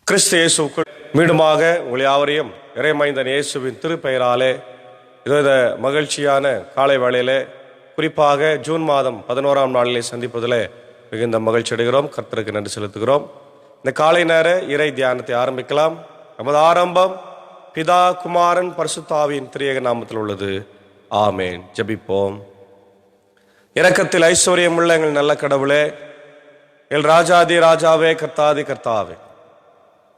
கிறிஸ்து இயேசுக்குள் மீண்டுமாக உங்கள் யாவரையும் இறைமைந்தன் இயேசுவின் திருப்பெயராலே இந்த மகிழ்ச்சியான காலை வேளையிலே குறிப்பாக ஜூன் மாதம் 11ஆம் நாளிலே சந்திப்பதில் மிகுந்த மகிழ்ச்சி அடைகிறோம். கர்த்தருக்கு நன்றி செலுத்துகிறோம். இந்த காலை நேர இறை தியானத்தை ஆரம்பிக்கலாம். நமது ஆரம்பம் பிதா குமாரன் பரிசுத்தாவியின் திரியேக நாமத்தில் உள்ளது. ஆமேன். ஜெபிப்போம். இரக்கத்தில் ஐஸ்வர்யம் உள்ள எங்கள் நல்ல கடவுளே, எங்கள் ராஜாதி ராஜாவே, கர்த்தாதி கர்த்தாவே,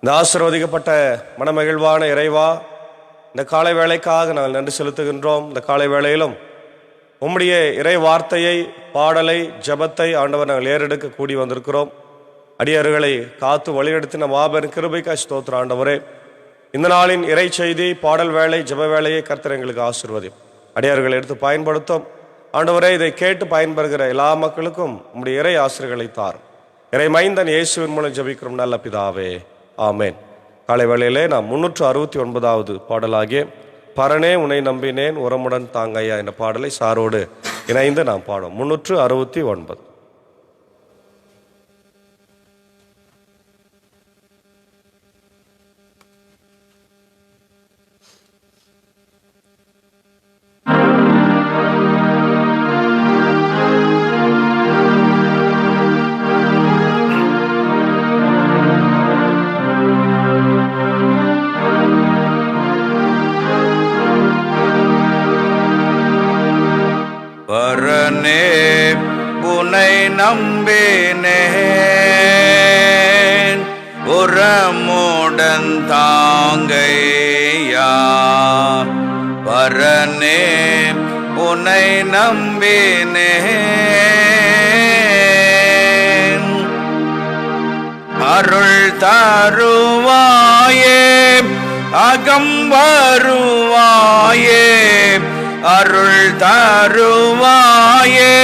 இந்த ஆசீர்வதிக்கப்பட்ட மனமகிழ்வான இறைவா, இந்த காலை வேளைக்காக நாங்கள் நன்றி செலுத்துகின்றோம். இந்த காலை வேளையிலும் உம்முடைய இறை வார்த்தையை, பாடலை, ஜபத்தை ஆண்டவர் நாங்கள் ஏறெடுக்க கூடி வந்திருக்கிறோம். அடியார்களை காத்து வழிநடத்தின மாபெரும் கிருபைக்காய் ஸ்தோத்திரம் ஆண்டவரே. இந்த நாளின் இறை செய்தி, பாடல் வேலை, ஜப வேலையை கர்த்தர் எங்களுக்கு ஆசீர்வதி அடியார்களை எடுத்து பயன்படுத்தும் ஆண்டவரே. இதை கேட்டு பயன்பெறுகிற எல்லா மக்களுக்கும் உம்முடைய இறை ஆசிரியர்களை தாரும். இறை மைந்தன் இயேசுவின் மூலம் ஜபிக்கிறோம் நல்ல பிதாவே. ஆமேன். காலை வேளையிலே நாம் 369வது பாடலாகிய பரனே உன்னை நம்பினேன் உரமுடன் தாங்கையா என்ற பாடலை சாரோடு இணைந்து நாம் பாடுவோம். 369. பரனே உன்னை நம்பினேன் உரமுடன் தாங்கையா. பரனே உன்னை நம்பினேன் அருள் தருவாயே, அகம் வருவாயே. அருள் தருவாயே,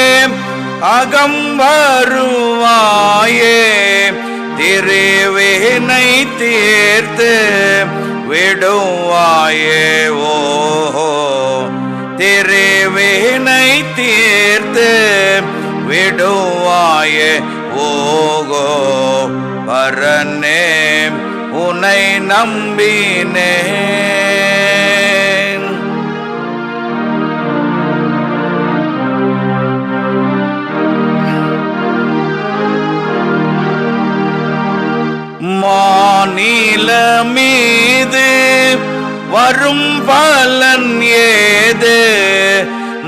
அகம் வருவாயே. திருவினை தீர்த்து விடுவாயே. ஓஹோ, திருவினை தீர்த்து விடுவாயே. ஓகோ, பரனே உன்னை நம்பினேன். மாநில மீது வரும் பலன் ஏது?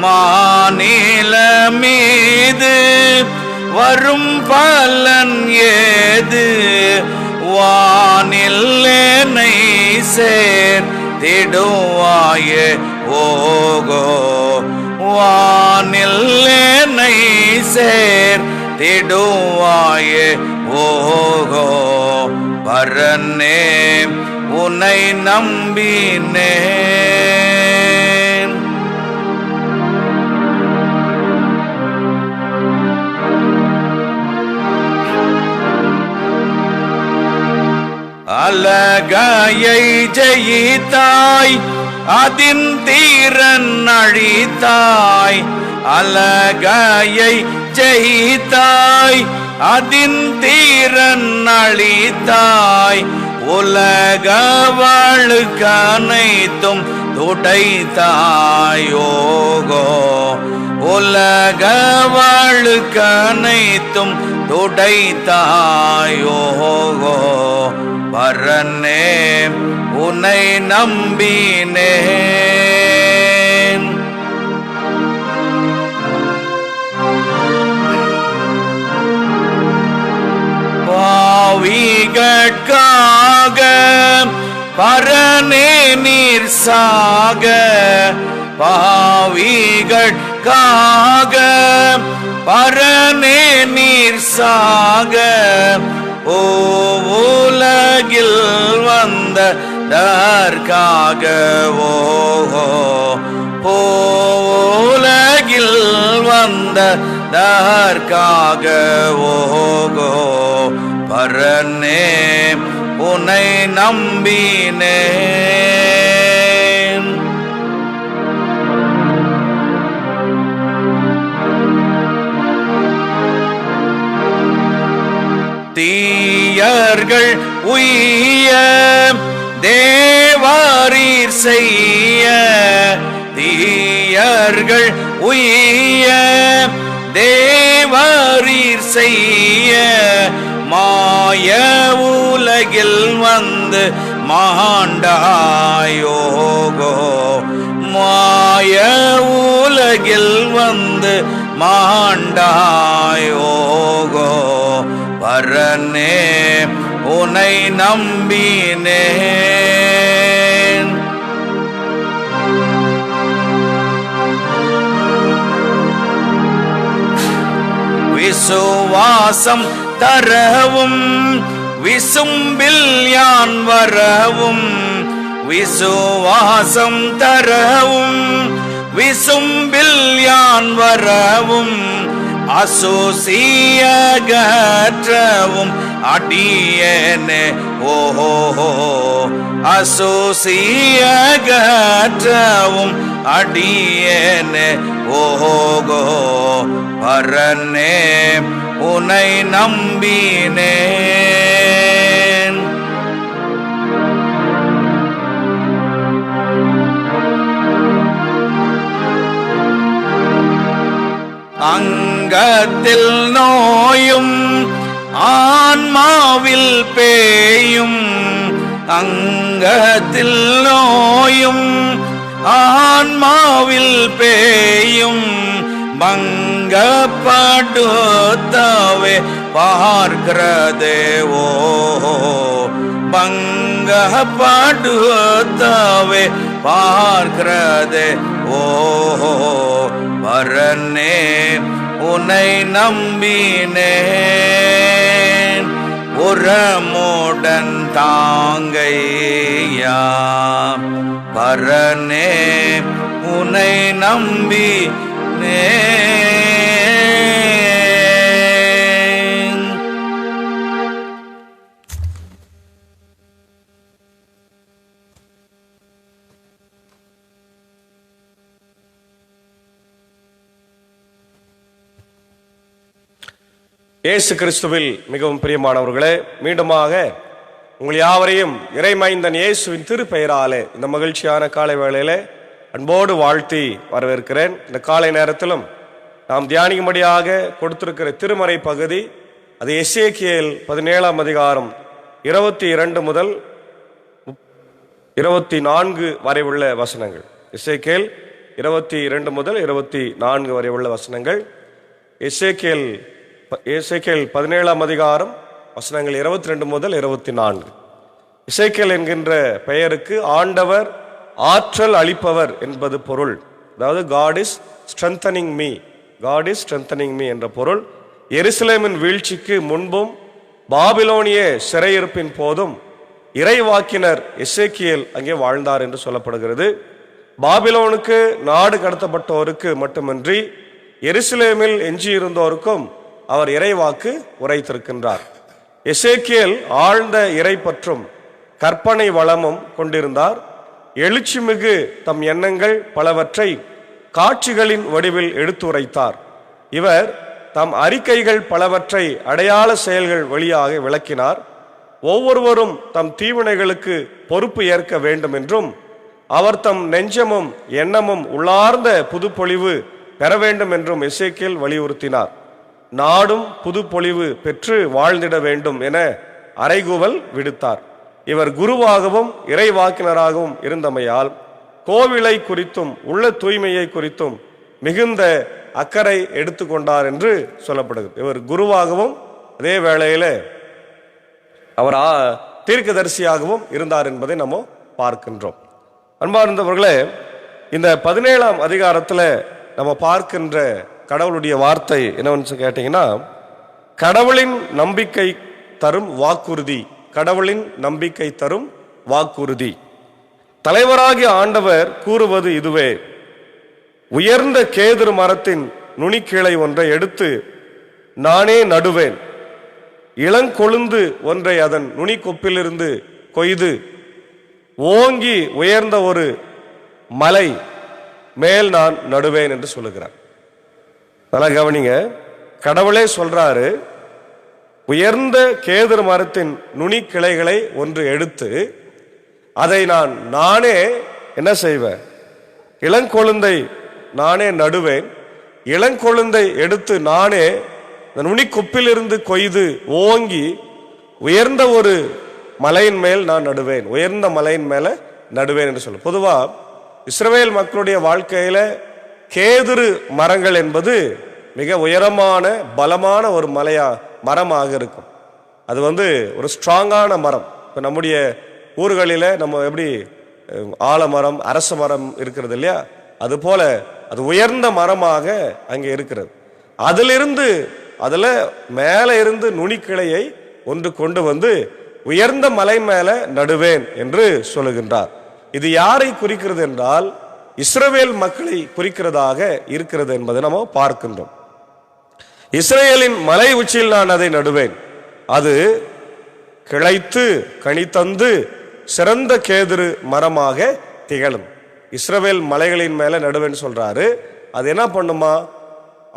மாநில மீது வரும் பலன் ஏது? வானில் என்னை சேர்த்திடுவாயே. ஓகோ, வானில் என்னை சேர்த்திடுவாயே. ஓகோ, பரனே உன்னை நம்பினேன். அலகையை ஜெயித்தாய், அதின் தீரன் அழித்தாய். அலகையை ஜெயித்தாய், அதின் தீரன் அழித்தாய். உலக வாழ்க்கனைத்தும் துடைத்தாய். ஓகோ, உலக வாழ்க்கனைத்தும் துடைத்தாய். ஓகோ, பரனே உன்னை நம்பினேன். பாவிகட்காக பரனே நீர் சாக. பாவிகட்காக பரனே நீர் சாக. ஓ உலகில் வந்த தற்காக. ஓஹோ, உலகில் வந்த தற்காக. ஓகோ, பரனே உன்னை நம்பினேன். தீய தீயர்கள் உய்ய தேவாரீர் செய்ய, தீயர்கள் உய்ய தேவாரீர் செய்ய, மாய உலகில் வந்து மாண்டாயோகோ, மாய உலகில் வந்து மாண்டாயோகோ, பரனே உனை நம்பினேன். விசுவாசம் தரவும் விசும்பில் யான் வரவும், விசுவாசம் தரவும் விசும்பில் யான் வரவும், அசோசியகற்றவும் அடியேனே ஓஹோ, அசோசியகற்றவும் அடியேனே ஓஹோ, பரனே உனை நம்பினேன். அங்கத்தில் நோயும் ஆன்மாவில் பேயும், அங்கத்தில் நோயும் ஆன்மாவில் பேயும், பங்கப்படுத்தவே பார்க்கிறதே ஓ, பங்கப்படுத்தவே பார்க்கிறதே ஓ, பரனே உனை நம்பினேன். உரமுடன் தாங்கையா பரனே உனை நம்பினேன். இயேசு கிறிஸ்துவில் மிகவும் பிரியமானவர்களே, மீண்டுமாக உங்கள் யாவரையும் இறைமைந்தன் இயேசுவின் திருப்பெயராலே இந்த மகிழ்ச்சியான காலை வேளையிலே அன்போடு வாழ்த்தி வரவேற்கிறேன். இந்த காலை நேரத்திலும் நாம் தியானிக்கும்படியாக கொடுத்திருக்கிற திருமறை பகுதி அது எசேக்கியேல் 17ஆம் அதிகாரம் 22 முதல் 24 வரை உள்ள வசனங்கள். எசேக்கியேல் 22 முதல் 24 வரை உள்ள வசனங்கள். எசேக்கியேல் 17ஆம் அதிகாரம் வசனங்கள் 22 முதல் 24. எசேக்கியேல் என்கின்ற பெயருக்கு ஆண்டவர் ஆற்றல் அளிப்பவர் என்பது பொருள். அதாவது God is strengthening me, God is strengthening me என்ற பொருள். எருசலேமின் வீழ்ச்சிக்கு முன்பும் பாபிலோனிய சிறையிருப்பின் போதும் இறைவாக்கினர் எசேக்கியேல் அங்கே வாழ்ந்தார் என்று சொல்லப்படுகிறது. பாபிலோனுக்கு நாடு கடத்தப்பட்டோருக்கு மட்டுமின்றி எருசலேமில் எஞ்சியிருந்தோருக்கும் அவர் இறைவாக்கு உரைத்திருக்கின்றார். எசேக்கியேல் ஆழ்ந்த இறை பற்றும் கற்பனை வளமும் கொண்டிருந்தார். எழுச்சிமிகு தம் எண்ணங்கள் பலவற்றை காட்சிகளின் வடிவில் எடுத்துரைத்தார். இவர் தம் அறிக்கைகள் பலவற்றை அடையாள செயல்கள் வழியாக விளக்கினார். ஒவ்வொருவரும் தம் தீவினைகளுக்கு பொறுப்பு ஏற்க வேண்டும் என்றும், அவர் தம் நெஞ்சமும் எண்ணமும் உள்ளார்ந்த புதுப்பொழிவு பெற வேண்டும் என்றும் எசேக்கியேல் வலியுறுத்தினார். நாடும் புதுப்பொழிவு பெற்று வாழ்ந்திட வேண்டும் என அறைகூவல் விடுத்தார். இவர் குருவாகவும் இறைவாக்கினராகவும் இருந்தமையால் கோவிலை குறித்தும் உள்ள தூய்மையை குறித்தும் மிகுந்த அக்கறை எடுத்துக்கொண்டார் என்று சொல்லப்படுகிறது. இவர் குருவாகவும் அதே வேளையில அவர் தீர்க்கதரிசியாகவும் இருந்தார் என்பதை நம்ம பார்க்கின்றோம். அன்பார்ந்தவர்களே, இந்த 17ஆம் அதிகாரத்துல நம்ம பார்க்கின்ற கடவுளுடைய வார்த்தை என்னவென்று கேட்டீங்கன்னா, கடவுளின் நம்பிக்கை தரும் வாக்குறுதி. கடவுளின் நம்பிக்கை தரும் வாக்குறுதி. தலைவராகிய ஆண்டவர் கூறுவது இதுவே: உயர்ந்த கேதுரு மரத்தின் நுனிக்கிளை ஒன்றை எடுத்து நானே நடுவேன், இளங்கொழுந்து ஒன்றை அதன் நுனிக்கொப்பிலிருந்து கொய்து ஓங்கி உயர்ந்த ஒரு மலை மேல் நான் நடுவேன் என்று சொல்லுகிறார். நல்லா கவனிங்க, கடவுளே சொல்றாரு, உயர்ந்த கேதுரு மரத்தின் நுனி கிளைகளை ஒன்று எடுத்து அதை நானே என்ன செய்வேன், இளங்கொழுந்தை நானே நடுவேன். இளங்கொழுந்தை எடுத்து நானே நுனிக்குப்பிலிருந்து கொய்து ஓங்கி உயர்ந்த ஒரு மலையின் மேல் நான் நடுவேன், உயர்ந்த மலையின் மேல நடுவேன் என்று சொல்ல. பொதுவா இஸ்ரவேல் மக்களுடைய வாழ்க்கையில கேதுரு மரங்கள் என்பது மிக உயரமான பலமான ஒரு மரமாக இருக்கும். அது ஒரு ஸ்ட்ராங்கான மரம். இப்போ நம்முடைய ஊர்களில் நம்ம எப்படி ஆலமரம் அரச மரம் இருக்கிறது இல்லையா, அது போல அது உயர்ந்த மரமாக அங்கே இருக்கிறது. அதுல மேல இருந்து நுனிக்கிளையை ஒன்று கொண்டு வந்து உயர்ந்த மலை மேல நடுவேன் என்று சொல்லுகின்றார். இது யாரை குறிக்கிறது என்றால் இஸ்ரவேல் மக்களை குறிக்கிறதாக இருக்கிறது என்பதை நம்ம பார்க்கின்றோம். இஸ்ரவேலின் மலை உச்சியில் நான் அதை நடுவேன், அது கிளைத்து கனி தந்து சிறந்த கேதுரு மரமாக திகழும். இஸ்ரவேல் மலைகளின் மேல நடுவேன்னு சொல்றாரு. அது என்ன பண்ணுமா,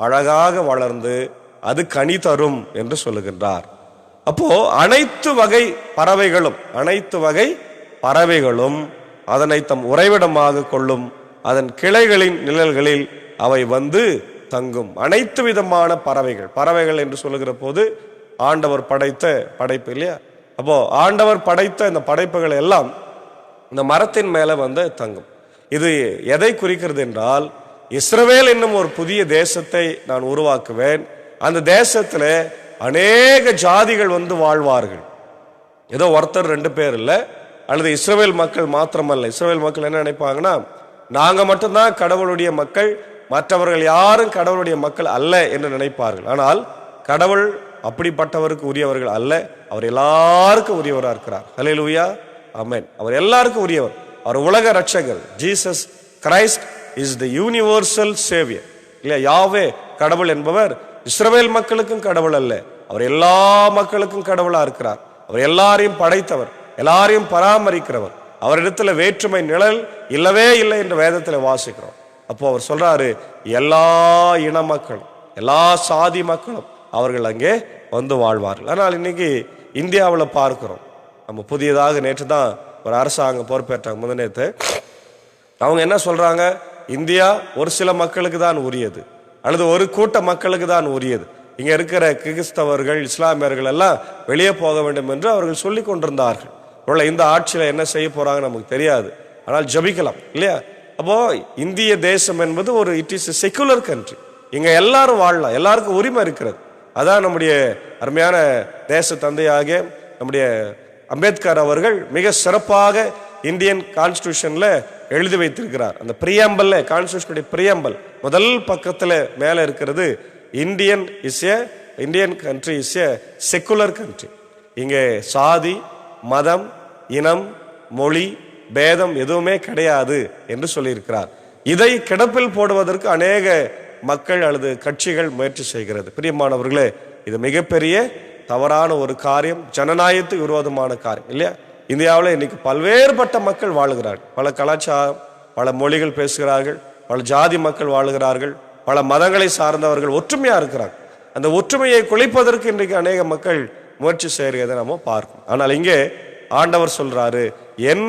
அழகாக வளர்ந்து அது கனி தரும் என்று சொல்லுகின்றார். அப்போ அனைத்து வகை பறவைகளும் அதனை தம் உறைவிடமாக கொள்ளும். அதன் கிளைகளின் நிழல்களில் அவை வந்து தங்கும். அனைத்து விதமான பறவைகள் என்று சொல்லுகிற போது ஆண்டவர் படைத்த படைப்பு இல்லையா. அப்போ ஆண்டவர் படைத்த இந்த படைப்புகள் எல்லாம் இந்த மரத்தின் மேல வந்து தங்கும். இது எதை குறிக்கிறது என்றால் இஸ்ரவேல் என்னும் ஒரு புதிய தேசத்தை நான் உருவாக்குவேன். அந்த தேசத்துல அநேக ஜாதிகள் வந்து வாழ்வார்கள். ஏதோ ஒருத்தர் ரெண்டு பேர் இல்லை, அல்லது இஸ்ரவேல் மக்கள் மாத்திரமல்ல. இஸ்ரவேல் மக்கள் என்ன நினைப்பாங்கன்னா, நாங்க மட்டும்தான் கடவுளுடைய மக்கள், மற்றவர்கள் யாரும் கடவுளுடைய மக்கள் அல்ல என்று நினைப்பார்கள். ஆனால் கடவுள் அப்படிப்பட்டவருக்கு உரியவர்கள் அல்ல, அவர் எல்லாருக்கும் உரியவராக இருக்கிறார். ஹல்லேலூயா, ஆமென். அவர் எல்லாருக்கும் உரியவர். அவர் உலக ரட்சகர். Jesus Christ is the universal Xavier இல்லையா. யாவே கடவுள் என்பவர் இஸ்ரவேல் மக்களுக்கும் கடவுள் அல்ல, அவர் எல்லா மக்களுக்கும் கடவுளா இருக்கிறார். அவர் எல்லாரையும் படைத்தவர், எல்லாரையும் பராமரிக்கிறவர். அவரிடத்துல வேற்றுமை நிழல் இல்லவே இல்லை என்று வேதத்தில் வாசிக்கிறோம். அப்போ அவர் சொல்றாரு, எல்லா இன மக்களும் எல்லா சாதி மக்களும் அவர்கள் அங்கே வந்து வாழ்வார்கள். ஆனால் இன்னைக்கு இந்தியாவில் பார்க்கிறோம், நம்ம புதியதாக நேற்று தான் ஒரு அரசாங்கம் பொறுப்பேற்றாங்க, முதனேத்து. அவங்க என்ன சொல்றாங்க, இந்தியா ஒரு சில மக்களுக்கு தான் உரியது, அல்லது ஒரு கூட்ட மக்களுக்கு தான் உரியது. இங்க இருக்கிற கிறிஸ்தவர்கள் இஸ்லாமியர்கள் எல்லாம் வெளியே போக வேண்டும் என்று அவர்கள் சொல்லி கொண்டிருந்தார்கள். இந்த ஆட்சியில என்ன செய்ய போறாங்க நமக்கு தெரியாது, ஆனால் ஜபிக்கலாம் இல்லையா. அப்போ இந்திய தேசம் என்பது ஒரு இட் இஸ் செக்குலர் கண்ட்ரி. இங்க எல்லாரும் வாழலாம், எல்லாருக்கும் உரிமை இருக்கிறது. அதான் நம்முடைய அருமையான தேச தந்தையாகிய நம்முடைய அம்பேத்கர் அவர்கள் மிக சிறப்பாக இந்தியன் கான்ஸ்டிடியூஷன்ல எழுதி வைத்திருக்கிறார். அந்த பிரியாம்பல், கான்ஸ்டிடியூஷனுடைய பிரியாம்பல் முதல் பக்கத்துல மேல இருக்கிறது, Indian country is a secular country. இங்கே சாதி மதம் இனம் மொழி பேதம் எதுவுமே கிடையாது என்று சொல்லியிருக்கிறார். இதை கிடப்பில் போடுவதற்கு அநேக மக்கள் அல்லது கட்சிகள் முயற்சி செய்கிறது. பிரியமானவர்களே, இது மிகப்பெரிய தவறான ஒரு காரியம், ஜனநாயகத்துக்கு விரோதமான காரியம் இல்லையா. இந்தியாவில் இன்னைக்கு பல்வேறுபட்ட மக்கள் வாழுகிறார்கள், பல கலாச்சாரம் பல மொழிகள் பேசுகிறார்கள், பல ஜாதி மக்கள் வாழுகிறார்கள், பல மதங்களை சார்ந்தவர்கள் ஒற்றுமையா இருக்கிறாங்க. அந்த ஒற்றுமையை குலைப்பதற்கு இன்றைக்கு அநேக மக்கள் முயற்சி செய்கிறதை நம்ம பார்க்கணும். ஆனால் இங்கே ஆண்டவர் சொல்றாரு, என்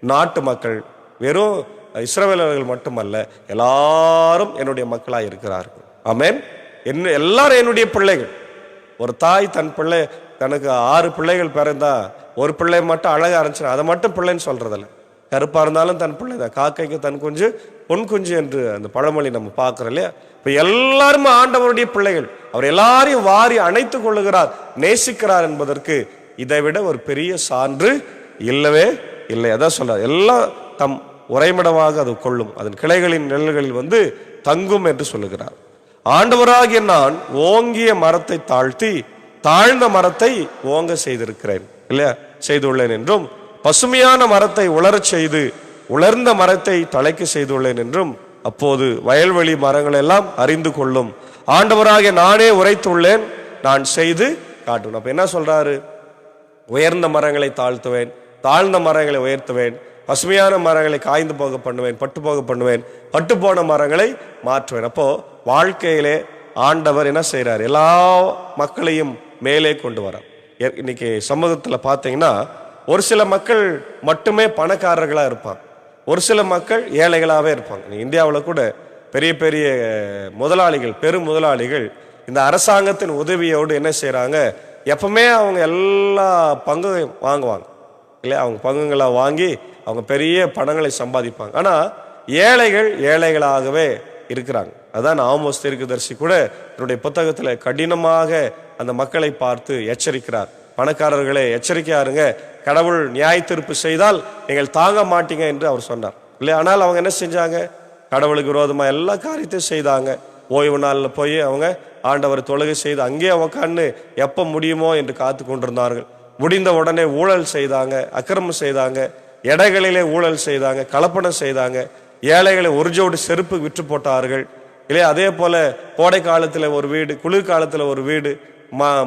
நாட்டு மக்கள் வெறும் இஸ்ரவேலர்கள் மட்டுமல்ல, எல்லாரும் என்னுடைய மக்களாக இருக்கிறார்கள். ஆமென். எல்லாரும் என்னுடைய பிள்ளைகள். ஒரு தாய் தன் பிள்ளை, தனக்கு 6 பிள்ளைகள் பிறந்தா ஒரு பிள்ளை மட்டும் அழகா இருந்துச்சு, அதை மட்டும் பிள்ளைன்னு சொல்றதில்ல. கருப்பா இருந்தாலும் தன் பிள்ளை தான். காக்கைக்கு தன் குஞ்சு பொன் குஞ்சு என்று அந்த பழமொழி நம்ம பார்க்கிறோம் இல்லையா. இப்ப எல்லாருமே ஆண்டவருடைய பிள்ளைகள். அவர் எல்லாரையும் வாரி அணைத்துக் கொள்ளுகிறார், நேசிக்கிறார் என்பதற்கு இதை விட ஒரு பெரிய சான்று இல்லவே இல்லை. அதான் சொல்றார், எல்லாம் தம் உறைவிடமாக அது கொள்ளும், அதன் கிளைகளின் நிழல்களில் வந்து தங்கும் என்று சொல்லுகிறார். ஆண்டவராகிய நான் ஓங்கிய மரத்தை தாழ்த்தி தாழ்ந்த மரத்தை ஓங்க செய்திருக்கிறேன் இல்லையா, செய்துள்ளேன் என்றும், பசுமையான மரத்தை உலரச் செய்து உலர்ந்த மரத்தை தழைக்க செய்துள்ளேன் என்றும், அப்போது வயல்வெளி மரங்கள் எல்லாம் அறிந்து கொள்ளும். ஆண்டவராகிய நானே உரைத்துள்ளேன், நான் செய்து காட்டுவேன். அப்ப என்ன சொல்றாரு, உயர்ந்த மரங்களை தாழ்த்துவேன், தாழ்ந்த மரங்களை உயர்த்துவேன், பசுமையான மரங்களை காய்ந்து போக பண்ணுவேன், பட்டு போக பண்ணுவேன், பட்டு போன மரங்களை மாற்றுவேன். அப்போ வாழ்க்கையிலே ஆண்டவர் என்ன செய்யறார், எல்லா மக்களையும் மேலே கொண்டு வர. இன்னைக்கு சமூகத்தில் பார்த்தீங்கன்னா ஒரு சில மக்கள் மட்டுமே பணக்காரர்களாக இருப்பாங்க, ஒரு சில மக்கள் ஏழைகளாகவே இருப்பாங்க. இந்தியாவில் கூட பெரிய பெரிய முதலாளிகள், பெரும் முதலாளிகள் இந்த அரசாங்கத்தின் உதவியோடு என்ன செய்கிறாங்க, எப்பவுமே அவங்க எல்லா பங்கையும் வாங்குவாங்க இல்லையா, அவங்க பங்குகளை வாங்கி அவங்க பெரிய பணங்களை சம்பாதிப்பாங்க. ஆனால் ஏழைகள் ஏழைகளாகவே இருக்கிறாங்க. அதான் ஆமோஸ் தீர்க்கதரிசி கூட என்னுடைய புத்தகத்தில் கடினமாக அந்த மக்களை பார்த்து எச்சரிக்கிறார். பணக்காரர்களே எச்சரிக்கையாருங்க, கடவுள் நியாய தீர்ப்பு செய்தால் நீங்கள் தாங்க மாட்டீங்க என்று அவர் சொன்னார் இல்லையா. ஆனால் அவங்க என்ன செஞ்சாங்க, கடவுளுக்கு விரோதமாக எல்லா காரியத்தையும் செய்தாங்க. ஓய்வு நாளில் போய் அவங்க ஆண்டவர் தொழுகை செய்து அங்கேயே உக்காந்து எப்போ முடியுமோ என்று காத்து கொண்டிருந்தார்கள். முடிந்த உடனே ஊழல் செய்தாங்க, அக்கிரமம் செய்தாங்க, எடைகளிலே ஊழல் செய்தாங்க, கலப்படம் செய்தாங்க, ஏழைகளை ஒரு ஜோடி செருப்பு விற்று போட்டார்கள் இல்லையா. அதே போல கோடை காலத்தில் ஒரு வீடு, குளிர்காலத்தில் ஒரு வீடு,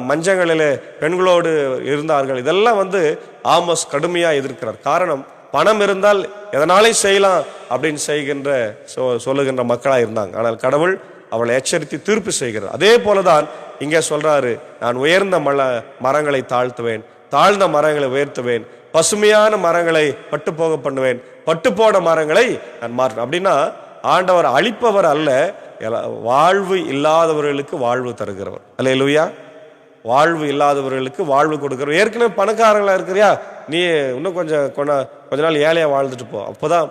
மஞ்சங்களிலே பெண்களோடு இருந்தார்கள். இதெல்லாம் ஆமோஸ் கடுமையாக எதிர்க்கிறார். காரணம், பணம் இருந்தால் எதனாலும் செய்யலாம் அப்படின்னு சொல்லுகின்ற மக்களாக இருந்தாங்க. ஆனால் கடவுள் அவளை எச்சரித்து தீர்ப்பு செய்கிறார். அதே போலதான் இங்கே சொல்றாரு, நான் உயர்ந்த மரங்களை தாழ்த்துவேன், தாழ்ந்த மரங்களை உயர்த்துவேன், பசுமையான மரங்களை பட்டு போக பண்ணுவேன், பட்டு போன மரங்களை நான் மாற்றேன். அப்படின்னா ஆண்டவர் அழிப்பவர் அல்ல, வாழ்வு இல்லாதவர்களுக்கு வாழ்வு தருகிறவர். அல்லேலூயா. வாழ்வு இல்லாதவர்களுக்கு வாழ்வு கொடுக்கிறவர். ஏற்கனவே பணக்காரங்களா இருக்கிறியா, நீ இன்னும் கொஞ்ச நாள் ஏழையா வாழ்ந்துட்டு போ, அப்போதான்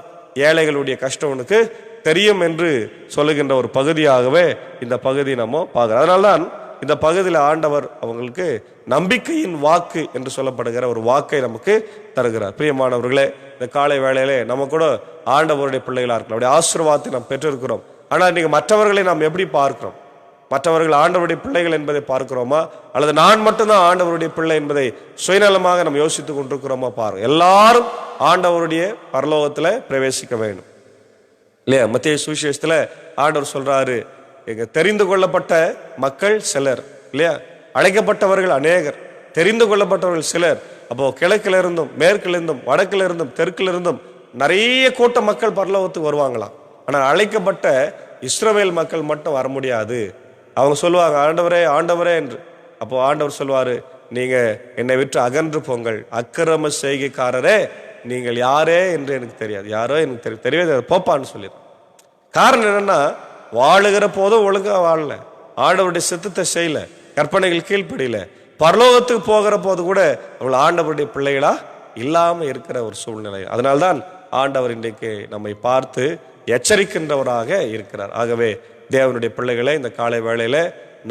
ஏழைகளுடைய கஷ்டம் உனக்கு தெரியும் என்று சொல்லுகின்ற ஒரு பகுதியாகவே இந்த பகுதி நம்ம பார்க்கிறோம். அதனால்தான் இந்த பகுதியில் ஆண்டவர் அவங்களுக்கு நம்பிக்கையின் வாக்கு என்று சொல்லப்படுகிற ஒரு வாக்கை நமக்கு தருகிறார். பிரியமானவர்களே, இந்த காலை வேளையிலே நம்ம கூட ஆண்டவருடைய பிள்ளைகளா இருக்கலாம், அவருடைய ஆசீர்வாதத்தை நாம் பெற்றிருக்கிறோம். ஆனால் இன்னைக்கு மற்றவர்களை நாம் எப்படி பார்க்கிறோம்? மற்றவர்கள் ஆண்டவருடைய பிள்ளைகள் என்பதை பார்க்கிறோமா, அல்லது நான் மட்டும்தான் ஆண்டவருடைய பிள்ளை என்பதை சுயநலமாக நம்ம யோசித்துக் கொண்டிருக்கிறோமா? பாருங்க, எல்லாரும் ஆண்டவருடைய பரலோகத்துல பிரவேசிக்க வேண்டும் இல்லையா. மத்தேயு சுவிசேஷத்துல ஆண்டவர் சொல்றாரு, எங்க தெரிந்து கொள்ளப்பட்ட மக்கள் சிலர் இல்லையா, அழைக்கப்பட்டவர்கள் அநேகர், தெரிந்து கொள்ளப்பட்டவர்கள் சிலர். அப்போ கிழக்கில இருந்தும் மேற்கில இருந்தும் வடக்கில இருந்தும் தெற்கில இருந்தும் நிறைய கூட்ட மக்கள் பரலோகத்துக்கு வருவாங்களாம். ஆனால் அழைக்கப்பட்ட இஸ்ரவேல் மக்கள் மட்டும் வர முடியாது. அவங்க சொல்லுவாங்க, ஆண்டவரே ஆண்டவரே என்று. அப்போ ஆண்டவர் சொல்வாரு, நீங்க என்னை விட்டு அகன்று போங்கள், அக்கிரம செய்கைக்காரரே, நீங்கள் யாரே என்று எனக்கு தெரியாது, யாரோ எனக்கு தெரியவே போப்பான்னு சொல்லிடுறேன். காரணம் என்னன்னா, வாழுகிற போதும் ஒழுங்கா வாழல, ஆண்டவருடைய சித்தத்தை செய்யல, கற்பனைகள் கீழ்ப்படியில, பரலோகத்துக்கு போகிற போது கூட அவள் ஆண்டவருடைய பிள்ளைகளா இல்லாம இருக்கிற ஒரு சூழ்நிலை. அதனால்தான் ஆண்டவர் இன்றைக்கு நம்மை பார்த்து எச்சரிக்கின்றவராக இருக்கிறார். ஆகவே தேவனுடைய பிள்ளைகளை இந்த காலை வேளையில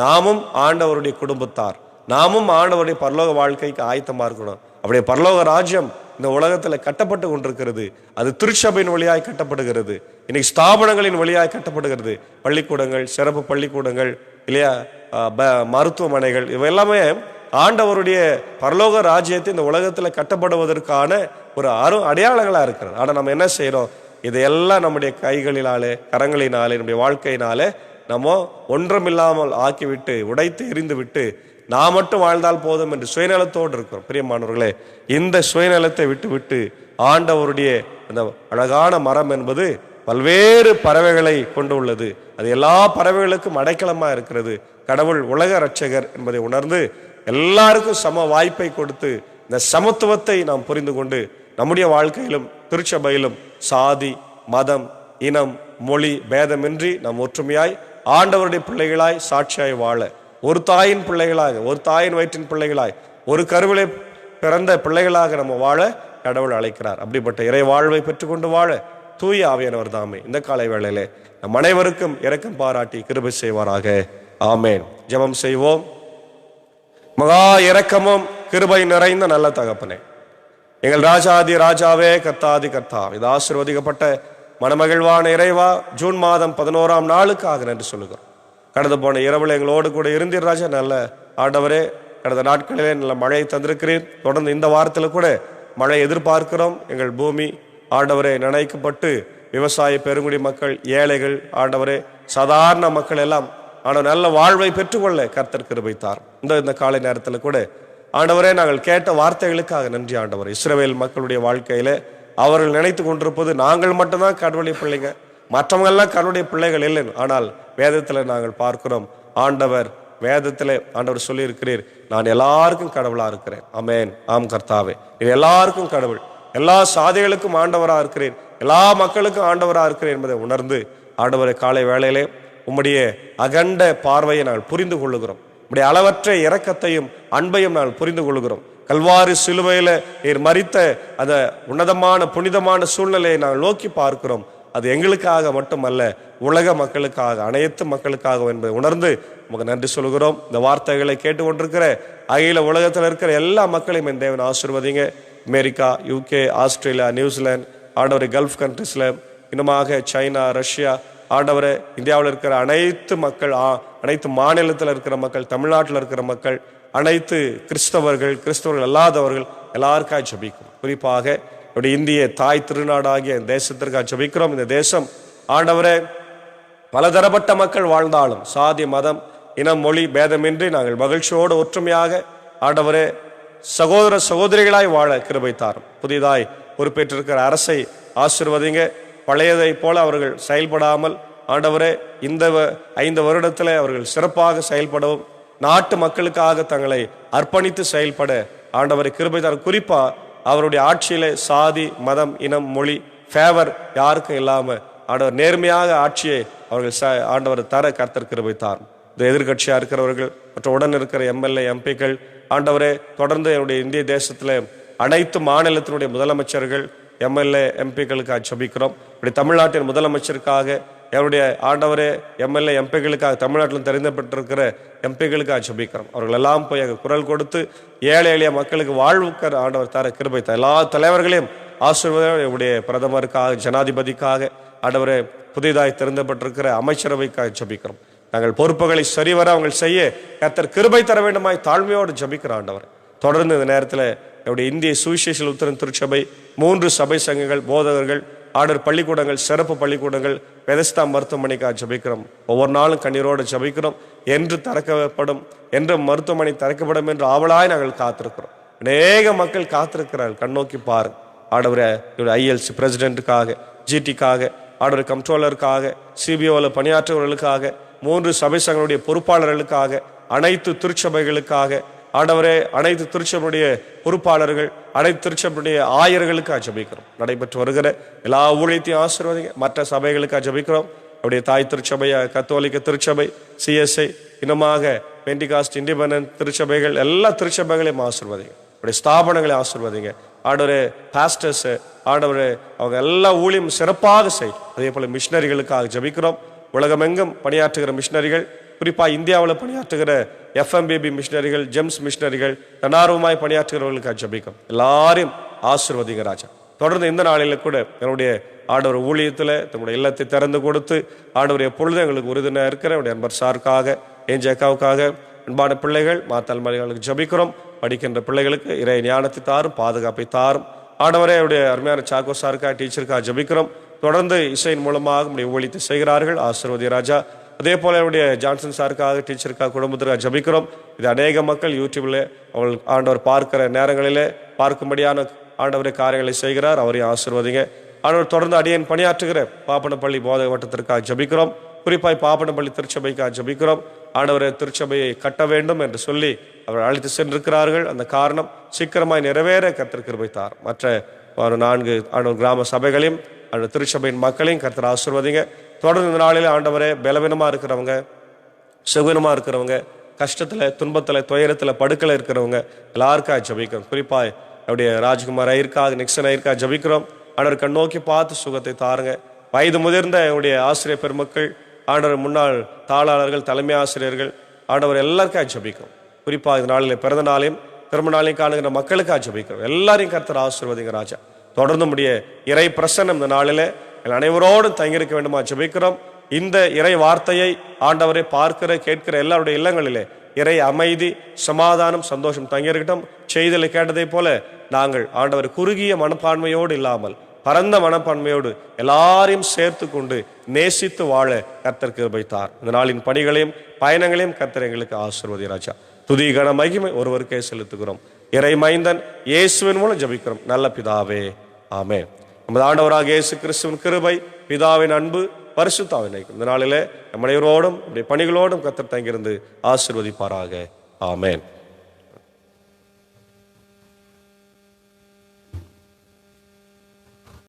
நாமும் ஆண்டவருடைய குடும்பத்தார், நாமும் ஆண்டவருடைய பரலோக வாழ்க்கைக்கு ஆயத்தமா இருக்கணும். அப்படியே பரலோக ராஜ்யம் இந்த உலகத்துல கட்டப்பட்டு கொண்டிருக்கிறது. அது திருச்சபையின் வழியாய் கட்டப்படுகிறது, இன்னைக்கு ஸ்தாபனங்களின் வழியாய் கட்டப்படுகிறது. பள்ளிக்கூடங்கள், சிறப்பு பள்ளிக்கூடங்கள் இல்லையா, மருத்துவமனைகள், இவையெல்லாமே ஆண்டவருடைய பரலோக ராஜ்யத்தை இந்த உலகத்துல கட்டப்படுவதற்கான ஒரு அடையாளங்களா இருக்கிறது. ஆனா நம்ம என்ன செய்யறோம், இதையெல்லாம் நம்முடைய கைகளினாலே, கரங்களினாலே, நம்முடைய வாழ்க்கையினாலே நம்ம ஒன்றுமில்லாமல் ஆக்கிவிட்டு, உடைத்து எரிந்து விட்டு, நான் மட்டும் வாழ்ந்தால் போதும் என்று சுயநலத்தோடு இருக்கிறோம். பிரியமானவர்களே, இந்த சுயநலத்தை விட்டு விட்டு ஆண்டவருடைய அந்த அழகான மரம் என்பது பல்வேறு பறவைகளை கொண்டு உள்ளது. அது எல்லா பறவைகளுக்கும் அடைக்கலமா இருக்கிறது. கடவுள் உலக இரட்சகர் என்பதை உணர்ந்து எல்லாருக்கும் சம வாய்ப்பை கொடுத்து இந்த சமத்துவத்தை நாம் புரிந்து கொண்டு நம்முடைய வாழ்க்கையிலும் திருச்சபையிலும் சாதி, மதம், இனம், மொழி பேதமின்றி நாம் ஒற்றுமையாய் ஆண்டவருடைய பிள்ளைகளாய் சாட்சியாய் வாழ, ஒரு தாயின் பிள்ளைகளாக, ஒரு தாயின் வயிற்றின் பிள்ளைகளாய், ஒரு கருவிலை பிறந்த பிள்ளைகளாக நம்ம வாழ கடவுள் அழைக்கிறார். அப்படிப்பட்ட இறை வாழ்வை பெற்றுக்கொண்டு வாழ தூய ஆவியானவர் தாமே இந்த காலை வேளையிலே நம் அனைவருக்கும் இரக்கம் பாராட்டி கிருபை செய்வாராக. ஆமேன். ஜெபம் செய்வோம். மகா இரக்கமும் கிருபை நிறைந்த நல்ல தகப்பனே, எங்கள் ராஜாதி ராஜாவே, கர்த்தாதி கர்த்தா, இது ஆசீர்வதிக்கப்பட்ட மனமகிழ்வான இறைவா, ஜூன் மாதம் 11ஆம் நாளுக்காக நன்றி சொல்லுகிறோம். கடந்து போன இரவுல எங்களோடு கூட இருந்தீர் ராஜா. நல்ல ஆண்டவரே, கடந்த நாட்களிலே நல்ல மழையை தந்திருக்கிறீர். தொடர்ந்து இந்த வாரத்தில் கூட மழை எதிர்பார்க்கிறோம். எங்கள் பூமி ஆண்டவரே நினைக்கப்பட்டு விவசாய பெருங்குடி மக்கள், ஏழைகள், ஆண்டவரே சாதாரண மக்கள் எல்லாம் நல்ல வாழ்வை பெற்றுக்கொள்ள கர்த்தர் கிருபைத்தார். இந்த காலை நேரத்தில் கூட ஆண்டவரே, நாங்கள் கேட்ட வார்த்தைகளுக்காக நன்றி ஆண்டவரே. இஸ்ரவேல் மக்களுடைய வாழ்க்கையில அவர்கள் நினைத்து கொண்டிருப்பது நாங்கள் மட்டும்தான் கடவுளுடைய பிள்ளைங்க, மற்றவங்க எல்லாம் கடவுளுடைய பிள்ளைகள் இல்லை. ஆனால் வேதத்துல நாங்கள் பார்க்கிறோம், ஆண்டவர் வேதத்தில் ஆண்டவர் சொல்லி இருக்கிறீர், நான் எல்லாருக்கும் கடவுளா இருக்கிறேன். ஆமென். ஆம் கர்த்தாவே, நீ எல்லாருக்கும் கடவுள், எல்லா சாதிகளுக்கும் ஆண்டவரா இருக்கிறேன், எல்லா மக்களுக்கும் ஆண்டவரா இருக்கிறேன் என்பதை உணர்ந்து ஆண்டவரை காலை வேளையிலே உம்முடைய அகண்ட பார்வையை நாங்கள் புரிந்து கொள்ளுகிறோம். உம்முடைய அளவற்ற இரக்கத்தையும் அன்பையும் நாங்கள் புரிந்து கொள்கிறோம். கல்வாரி சிலுவையில நீர் மரித்த அந்த உன்னதமான புனிதமான சூழ்நிலையை நாங்கள் நோக்கி பார்க்கிறோம். அது எங்களுக்காக மட்டுமல்ல, உலக மக்களுக்காக, அனைத்து மக்களுக்காக என்பதை உணர்ந்து உங்களுக்கு நன்றி சொல்கிறோம். இந்த வார்த்தைகளை கேட்டுக்கொண்டிருக்கிற அகில உலகத்தில் இருக்கிற எல்லா மக்களையும் என் தேவன் ஆசீர்வதிங்க. அமெரிக்கா, UK, ஆஸ்திரேலியா, நியூசிலாந்து, ஆண்டவரை கல்ஃப் கண்ட்ரீஸ்ல, இன்னுமாக சைனா, ரஷ்யா, ஆண்டவரை இந்தியாவில் இருக்கிற அனைத்து மக்கள், அனைத்து மாநிலத்தில் இருக்கிற மக்கள், தமிழ்நாட்டில் இருக்கிற மக்கள், அனைத்து கிறிஸ்தவர்கள் அல்லாதவர்கள் எல்லாருக்காக ஜெபிக்கும். குறிப்பாக இந்திய தாய் திருநாடாகிய தேசத்திற்காக ஜெபிக்கிறோம். இந்த தேசம் ஆண்டவரே பலதரப்பட்ட மக்கள் வாழ்ந்தாலும் சாதி, மதம், இனம், மொழி பேதமின்றி நாங்கள் மகிழ்ச்சியோடு ஒற்றுமையாக ஆண்டவரே சகோதர சகோதரிகளாய் வாழ கிருபை தாரும். புதிதாய் பொறுப்பேற்றிருக்கிற அரசை ஆசீர்வதிங்க. பழையதை போல அவர்கள் செயல்படாமல் ஆண்டவரே இந்த 5 வருடத்தில் அவர்கள் சிறப்பாக செயல்படவும், நாட்டு மக்களுக்காக தங்களை அர்ப்பணித்து செயல்பட ஆண்டவரை கிருபை தாரும். குறிப்பா அவருடைய ஆட்சியில சாதி, மதம், இனம், மொழி ஃபேவர் யாருக்கும் இல்லாம ஆண்டவர் நேர்மையாக ஆட்சியை அவர்கள் ஆண்டவர் தர கர்த்தர் கிருபை தாரும். இந்த எதிர்கட்சியா இருக்கிறவர்கள் மற்றும் உடன் இருக்கிற MLA, MPக்கள் ஆண்டவரே தொடர்ந்து என்னுடைய இந்திய தேசத்துல அனைத்து மாநிலத்தினுடைய முதலமைச்சர்கள், MLA, MPக்களுக்காக ஜெபிக்கிறோம். இப்படி தமிழ்நாட்டின் முதலமைச்சருக்காக, அவருடைய ஆண்டவரே MLA, MPக்களுக்காக, தமிழ்நாட்டில் தெரிந்தப்பட்டிருக்கிற MPக்களுக்காக ஜெபிக்கிறோம். அவர்கள் எல்லாம் போய் குரல் கொடுத்து ஏழை எளிய மக்களுக்கு வாழ்வுக்கிற ஆண்டவர் தர கிருபை தார். எல்லா தலைவர்களையும் ஆசீர்வாதம். என்னுடைய பிரதமருக்காக, ஜனாதிபதிக்காக, ஆண்டவரே புதிதாய் தெரிந்தப்பட்டிருக்கிற அமைச்சரவைக்காக ஜெபிக்கிறோம். நாங்கள் பொறுப்புகளை சரிவர அவங்க செய்ய கர்த்தர் கிருபை தர வேண்டுமாய் தாழ்மையோடு ஜெபிக்கிற ஆண்டவர். தொடர்ந்து இந்த நேரத்தில் என்னுடைய இந்திய சுவிசேஷ லுத்தரன் திருச்சபை, 3 சபை சங்கங்கள், போதகர்கள், ஆடர் பள்ளிக்கூடங்கள், சிறப்பு பள்ளிக்கூடங்கள், பெதஸ்தா மருத்துவமனைக்காக ஜெபிக்கிறோம். ஒவ்வொரு நாளும் கண்ணீரோடு ஜெபிக்கிறோம். என்று திறக்கப்படும், என்று மருத்துவமனை திறக்கப்படும் என்று ஆவலாய் நாங்கள் காத்திருக்கிறோம். அநேக மக்கள் காத்திருக்கிறார்கள். கண்ணோக்கி பாருங்க ஆண்டவரே. ILC பிரசிடென்ட்டுக்காக, GTக்காக, ஆண்டவர் கம்ட்ரோலருக்காக, CBOவில் பணியாற்றுவர்களுக்காக, 3 சபை சங்களுடைய பொறுப்பாளர்களுக்காக, அனைத்து திருச்சபைகளுக்காக ஆண்டவரே, அனைத்து திருச்சபையுடைய பொறுப்பாளர்கள், அனைத்து திருச்சபையுடைய ஆயர்களுக்காக ஜெபிக்கிறோம். நடைபெற்று வருகிற எல்லா ஊழியத்தையும் ஆசீர்வதிங்க. மற்ற சபைகளுக்காக ஜெபிக்கிறோம். அவருடைய தாய் திருச்சபை, கத்தோலிக்க திருச்சபை, CSI, இன்னுமாக பெண்டிகாஸ்ட், இண்டிபெண்டன்ட் திருச்சபைகள், எல்லா திருச்சபைகளையும் ஆசீர்வதிங்க. அவருடைய ஸ்தாபனங்களை ஆசீர்வதிங்க. ஆண்டவரே பாஸ்டர்ஸ், ஆண்டவரே அவங்க எல்லா ஊழியம் சிறப்பாக செய். அதே போல மிஷினரிகளுக்காக ஜெபிக்கிறோம். உலகமெங்கும் பணியாற்றுகிற மிஷினரிகள், குறிப்பாக இந்தியாவில் பணியாற்றுகிற FMBB மிஷினரிகள், ஜெம்ஸ் மிஷினரிகள், தன்னார்வமாய் பணியாற்றுகிறவர்களுக்காக ஜெபிக்கும். எல்லாரையும் ஆசீர்வதிங்க ராஜா. தொடர்ந்து இந்த நாளில கூட என்னுடைய ஆண்டவர் ஊழியத்தில் தங்களுடைய இல்லத்தை திறந்து கொடுத்து ஆண்டவர் எப்பொழுதும் எங்களுக்கு உறுதுணையாக இருக்கிற என்னுடைய அன்பர் சாருக்காக, ஏஞ்சேக்காவுக்காக, அன்பான பிள்ளைகள், மாத்தாள் மலைகளுக்கு ஜெபிக்கிறோம். படிக்கின்ற பிள்ளைகளுக்கு இறை ஞானத்தை தாரும், பாதுகாப்பை தாரும். ஆண்டவரே அவருடைய அருமையான சாக்கோ சாருக்காக, டீச்சருக்காக ஜெபிக்கிறோம். தொடர்ந்து இசையின் மூலமாக நம்முடைய ஊழியத்தை செய்கிறார்கள். ஆசீர்வதி ராஜா. அதே போல அவருடைய ஜான்சன் சாருக்காக, டீச்சருக்காக, குடும்பத்திற்காக ஜெபிக்கிறோம். இது அநேக மக்கள் யூடியூப்ல அவர்கள் ஆண்டவர் பார்க்கிற நேரங்களிலே பார்க்கும்படியான ஆண்டவரை காரியங்களை செய்கிறார். அவரையும் ஆசீர்வதிங்க. ஆண்டவர் தொடர்ந்து அடியேன் பணியாற்றுகிற பாப்பனப்பள்ளி போதக வட்டத்திற்காக ஜெபிக்கிறோம். குறிப்பாய் பாப்பனப்பள்ளி திருச்சபைக்காக ஜெபிக்கிறோம். ஆண்டவரை திருச்சபையை கட்ட வேண்டும் என்று சொல்லி அவர் அழைத்து சென்றிருக்கிறார்கள். அந்த காரணம் சீக்கிரமாய் நிறைவேற கர்த்தர் கிருபை தார். மற்ற 4 ஆண்டவர் கிராம சபைகளையும் அந்த திருச்சபையின் மக்களையும் கர்த்தர் ஆசீர்வதிங்க. தொடர்ந்து இந்த நாளில் ஆண்டவரே பலவீனமா இருக்கிறவங்க, சுகவீனமா இருக்கிறவங்க, கஷ்டத்துல, துன்பத்துல, துயரத்துல, படுக்கல இருக்கிறவங்க எல்லாருக்காக ஜெபிக்கிறோம். குறிப்பாய் அவருடைய ராஜ்குமார் ஐயருக்காக, நிக்சன் ஐயருக்காக ஜெபிக்கிறோம். ஆண்டவர் கண்ணோக்கி பார்த்து சுகத்தை தாருங்க. வயது முதிர்ந்த என்னுடைய ஆசிரியர் பெருமக்கள், ஆண்டவர் முன்னாள் தாளாளர்கள், தலைமை ஆசிரியர்கள், ஆண்டவர் எல்லாருக்காக ஜெபிக்கிறோம். குறிப்பாக இந்த நாளில் பிறந்த நாளையும் திரும்ப நாளையும் காணுகிற மக்களுக்காக ஜெபிக்கிறோம். எல்லாரையும் கர்த்தர் ஆசீர்வதிங்க ராஜா. தொடர்ந்து முடிய இறை பிரசன்னம் இந்த நாளில் அனைவரோடும் தங்கியிருக்க வேண்டுமா ஜெபிக்கிறோம். இந்த இறை வார்த்தையை ஆண்டவரை பார்க்கிற கேட்கிற எல்லாருடைய இல்லங்களிலே இறை அமைதி, சமாதானம், சந்தோஷம் தங்கியிருக்கட்டும். செய்தலை கேட்டதை போல நாங்கள் ஆண்டவர் குறுகிய மனப்பான்மையோடு இல்லாமல் பரந்த மனப்பான்மையோடு எல்லாரையும் சேர்த்து கொண்டு நேசித்து வாழ கர்த்தர் கிருபை தார். இந்த நாளின் பணிகளையும் பயணங்களையும் கர்த்தர் எங்களுக்கு ஆசீர்வதி ராஜா. துதி கன மகிமை ஒருவருக்கே செலுத்துகிறோம். இறை மைந்தன் இயேசுவின் மூலம் ஜெபிக்கிறோம் நல்ல பிதாவே, ஆமென். நமது ஆண்டவராக இயேசு கிறிஸ்துவின் கிருபை, பிதாவின் அன்பு, பரிசுத்தாவினை இந்த நாளிலே நம் அனைவரோடும் நம்முடைய பணிகளோடும் கர்த்தர் தங்கியிருந்து ஆசீர்வதிப்பாராக. ஆமென்.